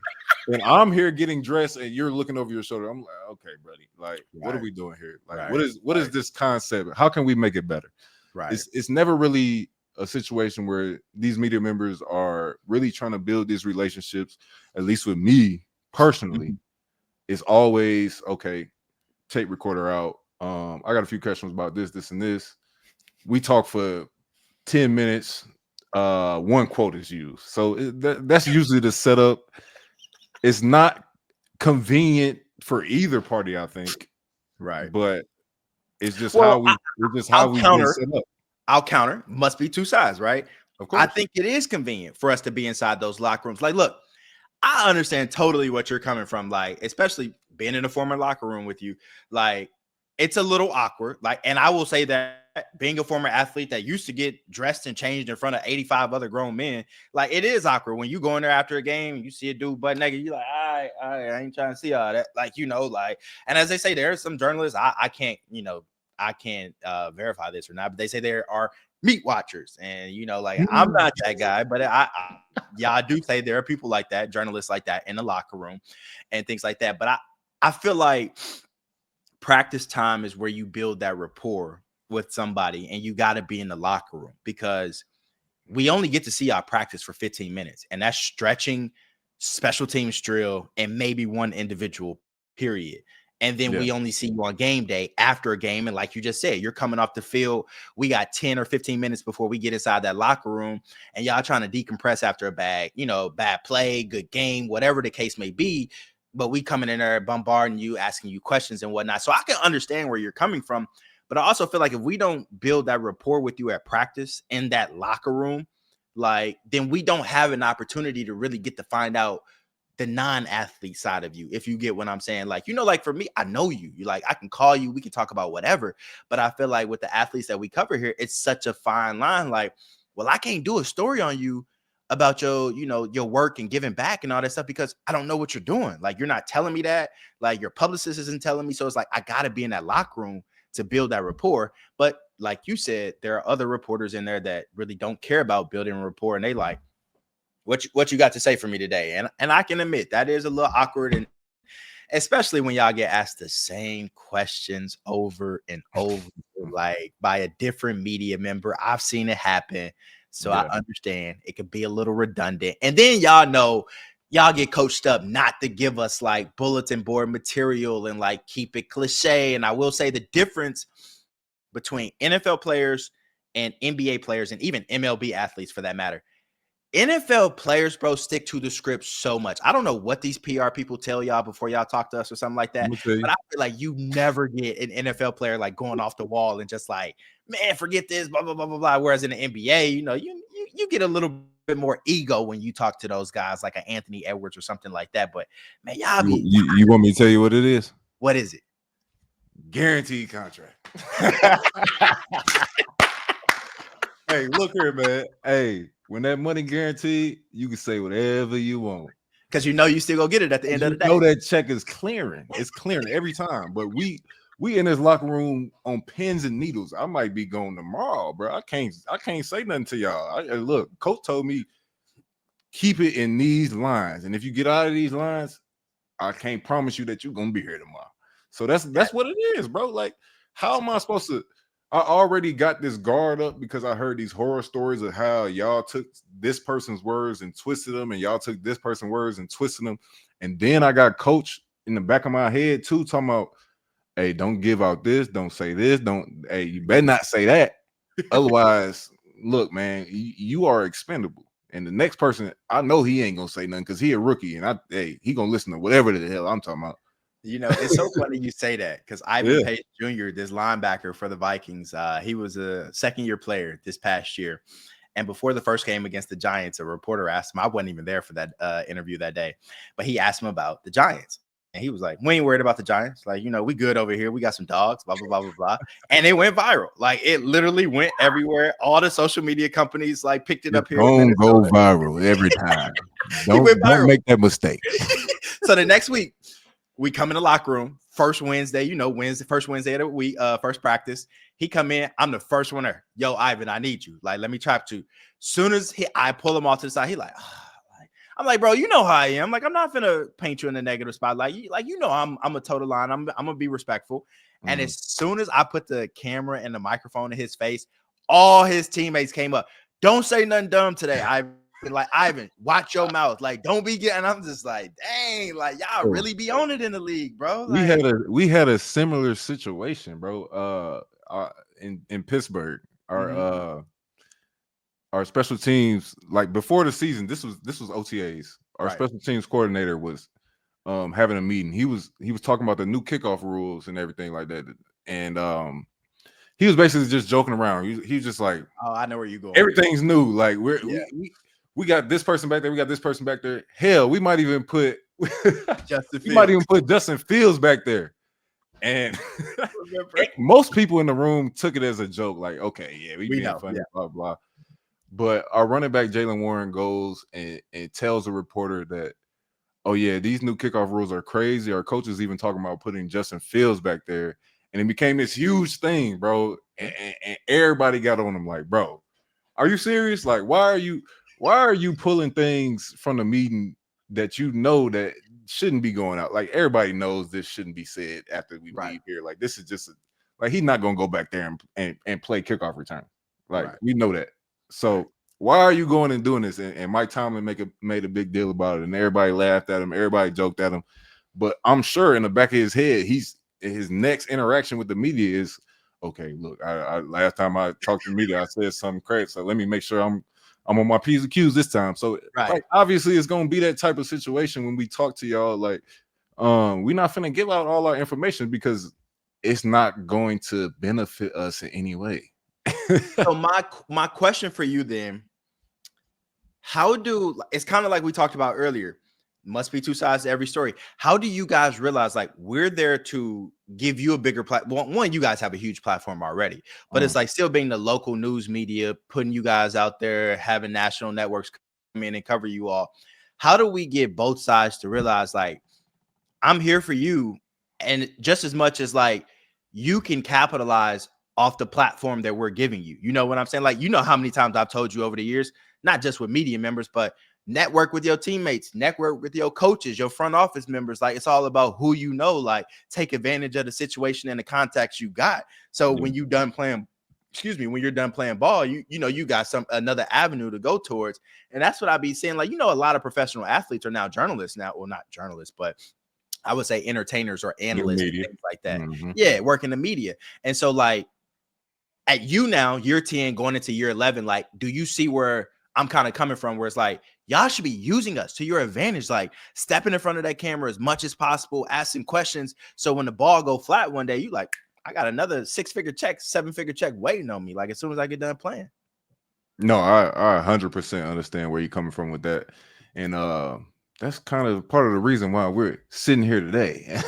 And I'm here getting dressed and you're looking over your shoulder. I'm like, okay, buddy. Like, what are we doing here? Like, what is this concept? How can we make it better? Right. It's never really a situation where these media members are really trying to build these relationships, at least with me personally, it's always okay, tape recorder out. I got a few questions about this, and this. We talk for 10 minutes. One quote is used. So that's usually the setup. It's not convenient for either party, I think. Right. But it's just Well, how we've been set up. I'll counter. Must be two sides, right? Of course. I think it is convenient for us to be inside those locker rooms. Like, look, I understand totally what you're coming from. Like, especially being in a former locker room with you. Like, it's a little awkward. Like, and I will say that being a former athlete that used to get dressed and changed in front of 85 other grown men, like, it is awkward when you go in there after a game and you see a dude butt naked. You're like, I ain't trying to see all that. Like, like, and as they say, there are some journalists, I can't, I can't verify this or not, but they say there are meat watchers, and like, I'm not that guy, but I do say there are people like that, journalists like that in the locker room and things like that. But I feel like practice time is where you build that rapport with somebody, and you got to be in the locker room, because we only get to see our practice for 15 minutes, and that's stretching, special teams drill, and maybe one individual period. And then we only see you on game day after a game. And like you just said, you're coming off the field. We got 10 or 15 minutes before we get inside that locker room, and y'all trying to decompress after a bad play, good game, whatever the case may be. But we coming in there bombarding you, asking you questions and whatnot. So I can understand where you're coming from. But I also feel like if we don't build that rapport with you at practice in that locker room, like, then we don't have an opportunity to really get to find out the non-athlete side of you, if you get what I'm saying. Like, like for me, I know you. Like, I can call you, we can talk about whatever. But I feel like with the athletes that we cover here, it's such a fine line. Like, well, I can't do a story on you about your work and giving back and all that stuff, because I don't know what you're doing. Like, you're not telling me that. Like, your publicist isn't telling me. So it's like, I gotta be in that locker room to build that rapport. But like you said, there are other reporters in there that really don't care about building rapport, and they like, what you got to say for me today? And I can admit that is a little awkward, and especially when y'all get asked the same questions over and over, like by a different media member. I've seen it happen. So I understand it could be a little redundant. And then y'all get coached up not to give us like bulletin board material and like keep it cliche. And I will say the difference between NFL players and NBA players, and even MLB athletes for that matter. NFL players, bro, stick to the script so much. I don't know what these PR people tell y'all before y'all talk to us or something like that, but I feel like you never get an NFL player like going off the wall and just like, man, forget this, blah, blah, blah, blah, blah. Whereas in the NBA, you get a little bit more ego when you talk to those guys like an Anthony Edwards or something like that. But man, y'all be you want me to tell you what it is? What is it? Guaranteed contract. Hey, look here, man. Hey, when that money guaranteed, you can say whatever you want. Because you still go get it at the end of the day. You know that check is clearing. It's clearing every time. But we in this locker room on pins and needles. I might be going tomorrow, bro. I can't say nothing to y'all. Look, coach told me keep it in these lines. And if you get out of these lines, I can't promise you that you're gonna be here tomorrow. So that's what it is, bro. Like, how am I supposed to? I already got this guard up because I heard these horror stories of how y'all took this person's words and twisted them, and y'all took this person's words and twisted them. And then I got coach in the back of my head too, talking about, hey, don't give out this, don't say this, hey, you better not say that. Otherwise, look, man, you are expendable. And the next person, I know he ain't gonna say nothing because he a rookie, and he gonna listen to whatever the hell I'm talking about. It's so funny you say that, because Ivan Pace Jr., this linebacker for the Vikings, he was a second-year player this past year. And before the first game against the Giants, a reporter asked him, I wasn't even there for that interview that day, but he asked him about the Giants. And he was like, we ain't worried about the Giants. Like, we good over here. We got some dogs, blah, blah, blah, blah, blah. And it went viral. Like, it literally went everywhere. All the social media companies, like, picked it up here. Don't go viral every time. Don't make that mistake. So the next week, we come in the locker room, first Wednesday, first Wednesday of the week, first practice. He come in, I'm the first one there. Yo, Ivan, I need you. Like, let me trap you. Soon as I pull him off to the side, he like, I'm like, bro, you know how I am. Like, I'm not gonna paint you in a negative spot. Like, I'm a total line. I'm gonna be respectful. Mm-hmm. And as soon as I put the camera and the microphone in his face, all his teammates came up. don't say nothing dumb today. Ivan, watch your mouth. Like, don't be getting. I'm just like, dang, like y'all really be on it in the league, bro. Like, we had a similar situation, bro. In Pittsburgh, our special teams, like before the season, this was OTAs. Our special teams coordinator was having a meeting. He was talking about the new kickoff rules and everything like that, and he was basically just joking around. He was just like, oh, I know where you going. Everything's new. Like we got this person back there. We got this person back there. Hell, we might even put Justin Fields back there. And most people in the room took it as a joke. Like, okay, yeah, we being funny, blah blah. But our running back Jalen Warren goes and tells a reporter that, oh yeah, these new kickoff rules are crazy. Our coach is even talking about putting Justin Fields back there. And it became this huge thing, bro. And everybody got on him like, bro, are you serious? Like, why are you pulling things from the meeting that you know that shouldn't be going out? Like, everybody knows this shouldn't be said after we leave here. Like, this is just like he's not gonna go back there and play kickoff return. Like, we know that. So why are you going and doing this? And Mike Tomlin made a big deal about it, and everybody laughed at him, everybody joked at him. But I'm sure in the back of his head, his next interaction with the media is, okay, look, I last time I talked to the media, I said something crazy. So let me make sure I'm on my P's and Q's this time. So like, obviously it's gonna be that type of situation when we talk to y'all. Like, we're not finna give out all our information because it's not going to benefit us in any way. So my question for you then, it's kind of like we talked about earlier. Must be two sides to every story. How do you guys realize, like, we're there to give you a bigger platform? One, you guys have a huge platform already, but it's like still being the local news media, putting you guys out there, having national networks come in and cover you all. How do we get both sides to realize, like, I'm here for you, and just as much as like you can capitalize off the platform that we're giving you? You know what I'm saying? Like, you know how many times I've told you over the years, not just with media members, but network with your teammates, network with your coaches, your front office members. Like, it's all about who you know. Like, take advantage of the situation and the contacts you got. So when you're done playing ball, you know you got another avenue to go towards. And that's what I be saying. Like, you know, a lot of professional athletes are now journalists now. Well, not journalists, but I would say entertainers or analysts and things like that. Yeah, work in the media. And so, like, at you now, year 10 going into year 11, like, do you see where I'm kind of coming from, where it's like, y'all should be using us to your advantage, like stepping in front of that camera as much as possible, asking questions. So when the ball go flat one day, you like, I got another 6-figure check, 7-figure check waiting on me. Like, as soon as I get done playing. No, I 100% understand where you're coming from with that. And that's kind of part of the reason why we're sitting here today.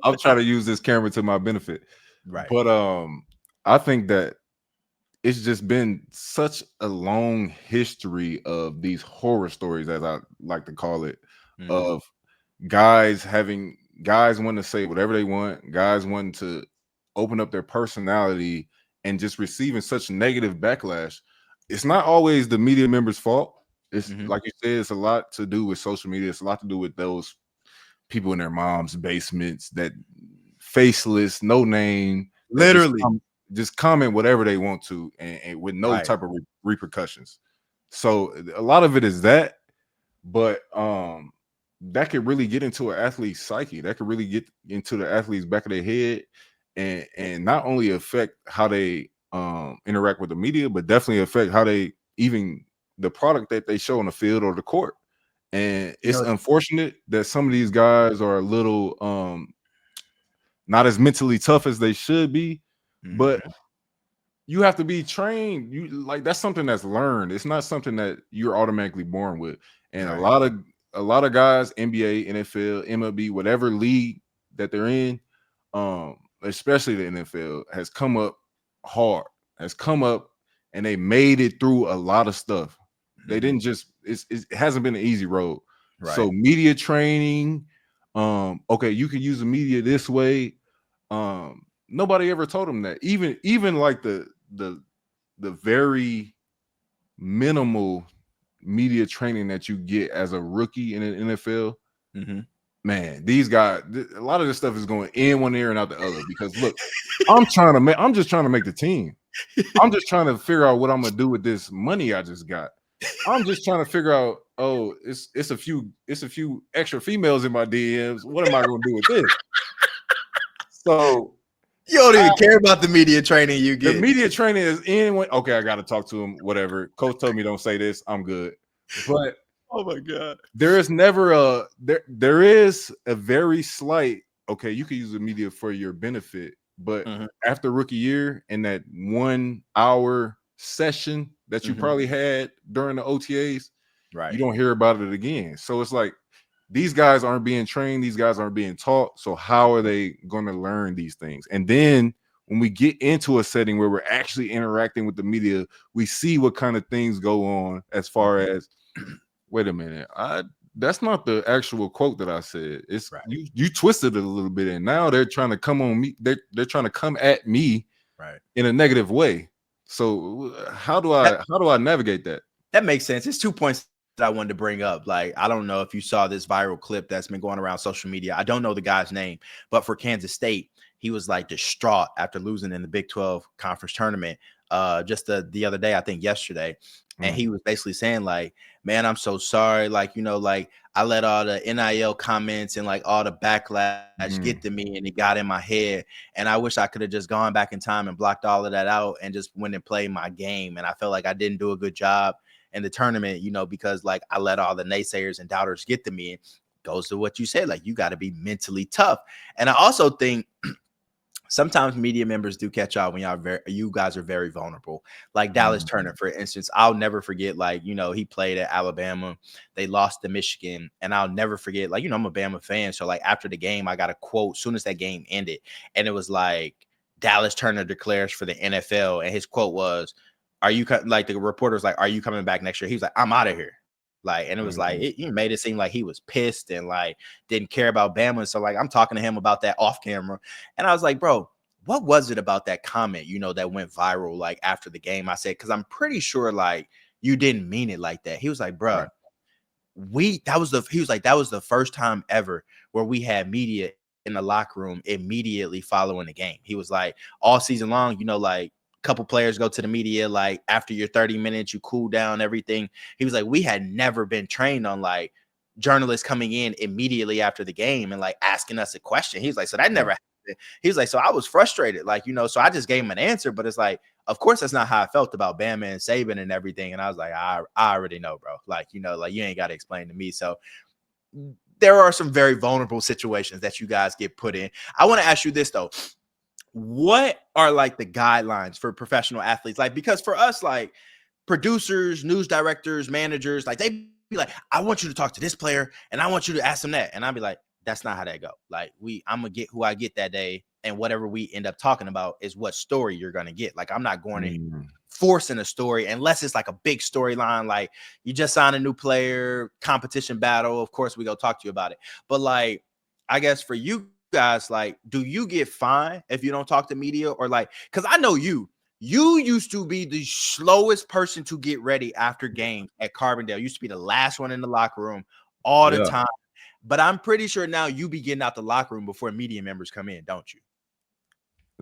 I'm trying to use this camera to my benefit. Right. But I think that it's just been such a long history of these horror stories, as I like to call it, of guys wanting to say whatever they want, guys wanting to open up their personality and just receiving such negative backlash. It's not always the media members' fault. It's like you said, it's a lot to do with social media. It's a lot to do with those people in their mom's basements, that faceless, no name, literally just comment whatever they want to, and with no type of repercussions. So a lot of it is that, but that could really get into an athlete's psyche. That could really get into the athlete's back of their head, and not only affect how they interact with the media, but definitely affect how they even the product that they show on the field or the court. And it's unfortunate that some of these guys are a little not as mentally tough as they should be. But you have to be trained. You like, that's something that's learned. It's not something that you're automatically born with. And a lot of guys, NBA, NFL, MLB, whatever league that they're in, especially the NFL, has come up hard, and they made it through a lot of stuff. They didn't just, it hasn't been an easy road. So media training, okay, you can use the media this way. Nobody ever told them that. Even like the very minimal media training that you get as a rookie in an NFL, man, these guys, a lot of this stuff is going in one ear and out the other. Because look, I'm just trying to make the team. I'm just trying to figure out what I'm gonna do with this money I just got. I'm just trying to figure out, oh, it's a few extra females in my DMs. What am I gonna do with this? So You don't even care about the media training you the get. media training is anyone. Okay, I gotta talk to him, whatever. Coach told me don't say this, I'm good. But Oh my God. there is never a there is a very slight, okay, you can use the media for your benefit, but after rookie year and that 1 hour session that you probably had during the OTAs, Right. you don't hear about it again. So it's like these guys aren't being trained, these guys aren't being taught. So how are they going to learn these things? And then when we get into a setting where we're actually interacting with the media, we see what kind of things go on as far as, wait a minute, that's not the actual quote that I said. It's Right. you twisted it a little bit, and now they're trying to come on me. They're trying to come at me in a negative way. So how do I navigate that? That makes sense. It's 2 points that I wanted to bring up. Like, I don't know if you saw this viral clip that's been going around social media. I don't know the guy's name, but for Kansas State, he was like distraught after losing in the Big 12 conference tournament just the other day, I think yesterday. And he was basically saying like, man, I'm so sorry. Like, like I let all the NIL comments and like all the backlash get to me and it got in my head. And I wish I could have just gone back in time and blocked all of that out and just went and played my game. And I felt like I didn't do a good job in the tournament, because like I let all the naysayers and doubters get to me. It goes to what you said, like you got to be mentally tough. And I also think sometimes media members do catch out when you guys are very vulnerable. Like Dallas Turner, for instance, I'll never forget, like, he played at Alabama. They lost to Michigan. And I'll never forget, like, I'm a Bama fan. So like after the game, I got a quote soon as that game ended. And it was like, Dallas Turner declares for the NFL. And his quote was, like the reporter was like, are you coming back next year? He was like, I'm out of here. Like, and it was like, he made it seem like he was pissed and like didn't care about Bama. So like, I'm talking to him about that off camera. And I was like, bro, what was it about that comment, that went viral like after the game? I said, because I'm pretty sure like you didn't mean it like that. He was like, bro, that was the first time ever where we had media in the locker room immediately following the game. He was like, all season long, like, couple players go to the media like after your 30 minutes, you cool down everything. He was like, we had never been trained on like journalists coming in immediately after the game and like asking us a question. He was like, so that never happened. He was like, so I was frustrated, like, so I just gave him an answer, but it's like, of course that's not how I felt about Bama and Saban and everything. And I was like, I already know, bro. Like, like you ain't got to explain to me. So there are some very vulnerable situations that you guys get put in. I want to ask you this though. What are like the guidelines for professional athletes? Like, because for us, like producers, news directors, managers, like they be like, I want you to talk to this player and I want you to ask them that. And I'll be like, that's not how that go. Like I'm gonna get who I get that day. And whatever we end up talking about is what story you're going to get. Like, I'm not going to force in a story unless it's like a big storyline. Like you just signed a new player, competition battle. Of course we go talk to you about it. But like, I guess for you guys, like, do you get fined if you don't talk to media? Or like, because I know you used to be the slowest person to get ready after games at Carbondale. You used to be the last one in the locker room all the time. But I'm pretty sure now you be getting out the locker room before media members come in, don't you?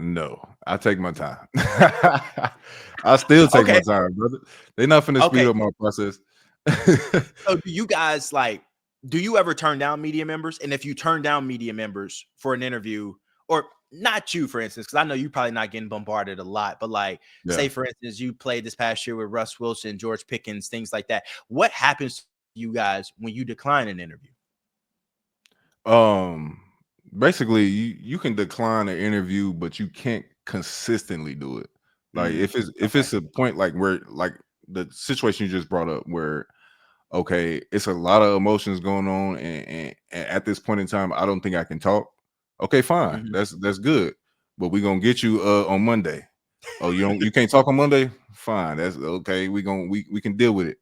No, I take my time. I still take my time, brother. They're not finna speed up my process. So do you guys like, do you ever turn down media members? And if you turn down media members for an interview, or not you, for instance, because I know you're probably not getting bombarded a lot, but like, say, for instance, you played this past year with Russ Wilson, George Pickens, things like that. What happens to you guys when you decline an interview? Basically, you can decline an interview, but you can't consistently do it. Like if it's a point like where like the situation you just brought up where okay, it's a lot of emotions going on, and at this point in time, I don't think I can talk. Okay, fine, that's good, but we're gonna get you on Monday. Oh, you can't talk on Monday? Fine, that's okay. We can deal with it.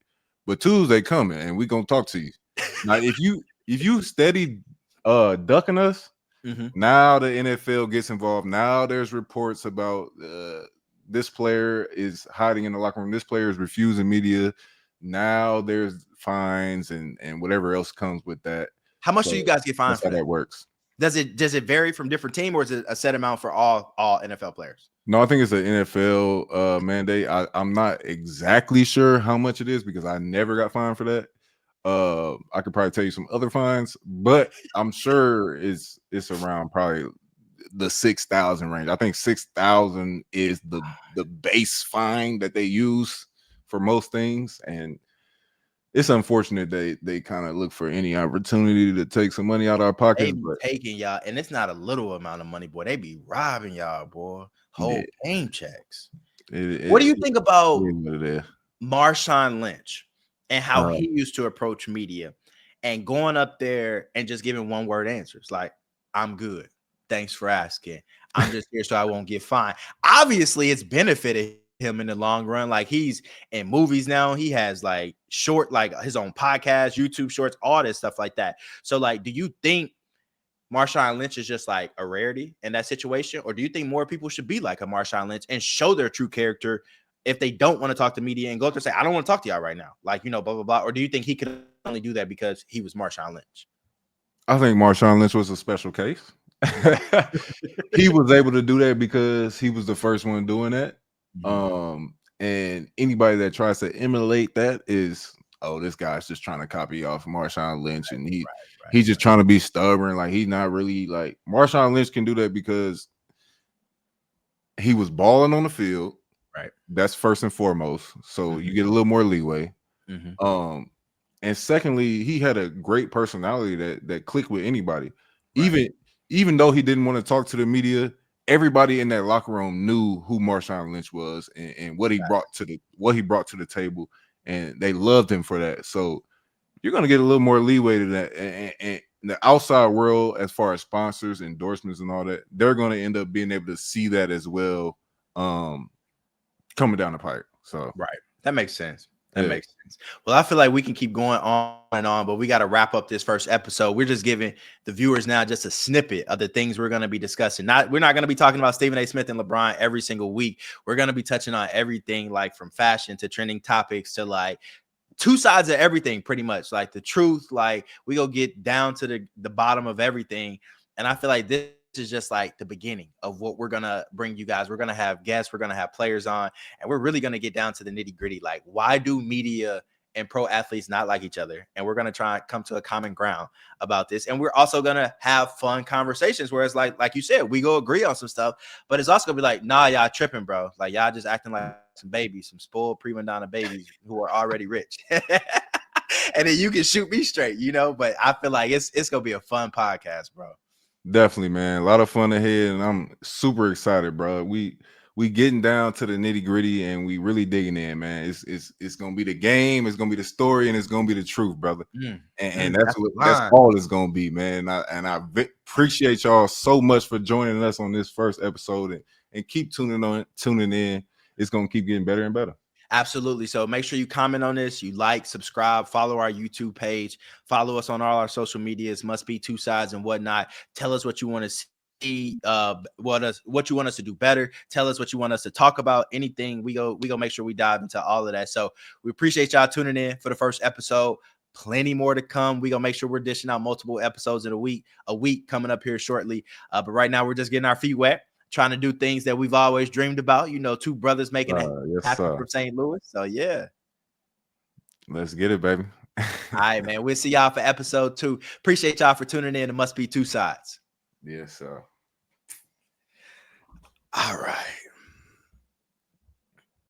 But Tuesday coming, and we're gonna talk to you. Now, if you steady ducking us, now the NFL gets involved. Now there's reports about this player is hiding in the locker room. This player is refusing media. Now there's fines and whatever else comes with that. How much do you guys get fined for that works? Does it vary from different team, or is it a set amount for all NFL players? No, I think it's an NFL mandate. I'm not exactly sure how much it is because I never got fined for that. I could probably tell you some other fines, but I'm sure it's around probably the 6,000 range. I think 6,000 is the base fine that they use for most things, and it's unfortunate they kind of look for any opportunity to take some money out of our They pockets. be But taking y'all, and it's not a little amount of money, boy. They be robbing y'all, boy. Whole game checks. What do you think about Marshawn Lynch and how he used to approach media and going up there and just giving one word answers like, I'm good. Thanks for asking. I'm just here so I won't get fined. Obviously, it's benefited him in the long run. Like, he's in movies now. He has like his own podcast, YouTube shorts, all this stuff like that. So, like, do you think Marshawn Lynch is just like a rarity in that situation? Or do you think more people should be like a Marshawn Lynch and show their true character if they don't want to talk to media and go up there and say, I don't want to talk to y'all right now? Like, blah, blah, blah. Or do you think he could only do that because he was Marshawn Lynch? I think Marshawn Lynch was a special case. He was able to do that because he was the first one doing that. And anybody that tries to emulate that is, oh, this guy's just trying to copy off Marshawn Lynch, and he's just trying to be stubborn. Like, he's not really like Marshawn Lynch can do that because he was balling on the field. Right. That's first and foremost. So you get a little more leeway. And secondly, he had a great personality that clicked with anybody. Right. Even though he didn't want to talk to the media, everybody in that locker room knew who Marshawn Lynch was and what he brought to the table, and they loved him for that. So you're gonna get a little more leeway to that. And the outside world, as far as sponsors, endorsements, and all that, they're gonna end up being able to see that as well, coming down the pipe. So that makes sense. That makes sense. Well, I feel like we can keep going on and on, but we got to wrap up this first episode. We're just giving the viewers now just a snippet of the things we're going to be discussing. We're not going to be talking about Stephen A. Smith and LeBron every single week. We're going to be touching on everything, like from fashion to trending topics to like two sides of everything, pretty much. Like the truth, like we go get down to the bottom of everything. And I feel like this is just like the beginning of what we're gonna bring you guys. We're gonna have guests, we're gonna have players on, and we're really gonna get down to the nitty-gritty. Like, why do media and pro athletes not like each other? And we're gonna try and come to a common ground about this. And we're also gonna have fun conversations where it's like you said, we go agree on some stuff, but it's also gonna be like, nah, y'all tripping, bro. Like, y'all just acting like some babies, some spoiled prima donna babies who are already rich. And then you can shoot me straight, but I feel like it's gonna be a fun podcast, bro. Definitely, man. A lot of fun ahead, and I'm super excited, bro. We getting down to the nitty-gritty, and we really digging in, man. It's gonna be the game, it's gonna be the story, and it's gonna be the truth, brother. And that's all it's gonna be, man. I appreciate y'all so much for joining us on this first episode, and keep tuning in. It's gonna keep getting better and better. Absolutely. So make sure you comment on this, you like, subscribe, follow our YouTube page, follow us on all our social medias, Must Be Two Sides and whatnot. Tell us what you want to see, what you want us to do better. Tell us what you want us to talk about. Anything, we go make sure we dive into all of that. So we appreciate y'all tuning in for the first episode. Plenty more to come. We gonna make sure we're dishing out multiple episodes in a week coming up here shortly. But right now we're just getting our feet wet, trying to do things that we've always dreamed about. Two brothers making it happen from St. Louis. So yeah. Let's get it, baby. All right, man. We'll see y'all for episode 2. Appreciate y'all for tuning in. It Must Be Two Sides. Yes, sir. All right.